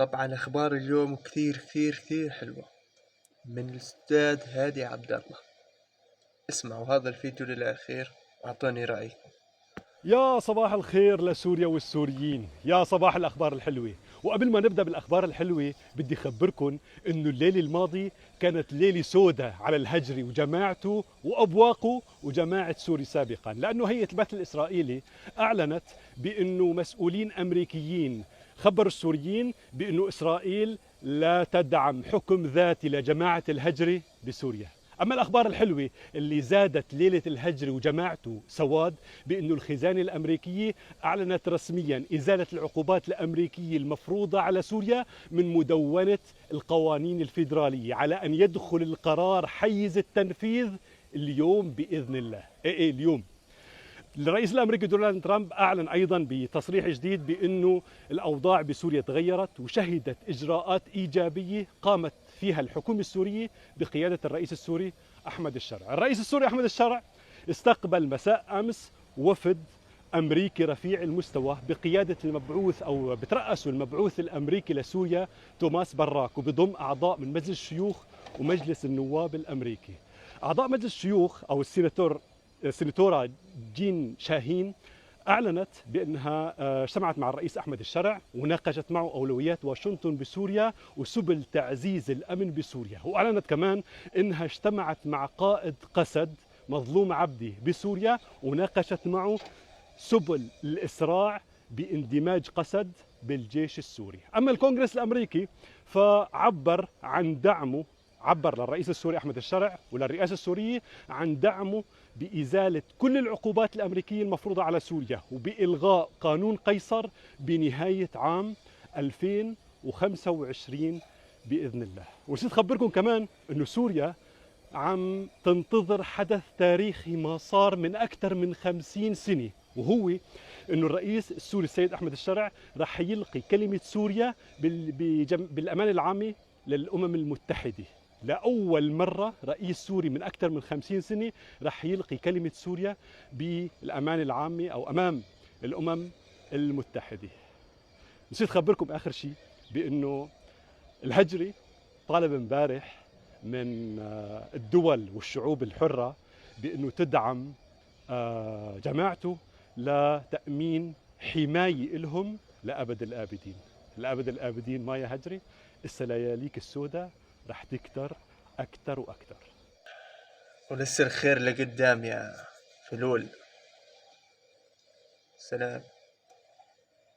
طبعا أخبار اليوم كثير كثير كثير حلوة من الأستاذ هادي عبد الله. اسمعوا هذا الفيديو للأخير وأعطوني رأيكم. يا صباح الخير لسوريا والسوريين، يا صباح الأخبار الحلوة. وقبل ما نبدأ بالأخبار الحلوة بدي أخبركم إنه الليلة الماضي كانت ليلة سوداء على الهجري وجماعته وأبواقه وجماعة سوري سابقا، لأنه هيئة البث الإسرائيلي أعلنت بأنه مسؤولين أمريكيين خبروا السوريين بأنه إسرائيل لا تدعم حكم ذاتي لجماعة الهجري بسوريا. أما الأخبار الحلوة اللي زادت ليلة الهجر وجماعته سواد بأنه الخزانة الأمريكية أعلنت رسميا إزالة العقوبات الأمريكية المفروضة على سوريا من مدونة القوانين الفيدرالية، على أن يدخل القرار حيز التنفيذ اليوم بإذن الله. اليوم الرئيس الامريكي دونالد ترامب اعلن ايضا بتصريح جديد بانه الاوضاع بسوريا تغيرت وشهدت اجراءات ايجابيه قامت فيها الحكومه السوريه بقياده الرئيس السوري احمد الشرع. الرئيس السوري احمد الشرع استقبل مساء امس وفد امريكي رفيع المستوى بقياده المبعوث او بترأسه المبعوث الامريكي لسوريا توماس براك، وبضم اعضاء من مجلس الشيوخ ومجلس النواب الامريكي. اعضاء مجلس الشيوخ او السيناتورة جين شاهين أعلنت بأنها اجتمعت مع الرئيس أحمد الشرع وناقشت معه أولويات واشنطن بسوريا وسبل تعزيز الأمن بسوريا، وأعلنت كمان أنها اجتمعت مع قائد قسد مظلوم عبدي بسوريا وناقشت معه سبل الإسراع باندماج قسد بالجيش السوري. أما الكونغرس الأمريكي فعبر عن دعمه، عبر للرئيس السوري أحمد الشرع وللرئاسة السورية عن دعمه بإزالة كل العقوبات الأمريكية المفروضة على سوريا وبإلغاء قانون قيصر بنهاية عام 2025 بإذن الله. ونسيت أخبركم كمان أنه سوريا عم تنتظر حدث تاريخي ما صار من أكثر من 50 سنة، وهو أنه الرئيس السوري السيد أحمد الشرع رح يلقي كلمة سوريا بالأمانة العامة للأمم المتحدة. لأول مرة رئيس سوري من أكثر من 50 سنة رح يلقي كلمة سوريا بالأمانة العامة أو أمام الأمم المتحدة. نسيت أخبركم آخر شيء بأنه الهجري طالب امبارح من الدول والشعوب الحرة بأنه تدعم جماعته لتأمين حماية لهم لأبد الآبدين. لأبد الآبدين ما يا هجري، لياليك السوداء رح تكتر أكتر وأكتر. ولسه الخير لقدام يا فلول. سلام.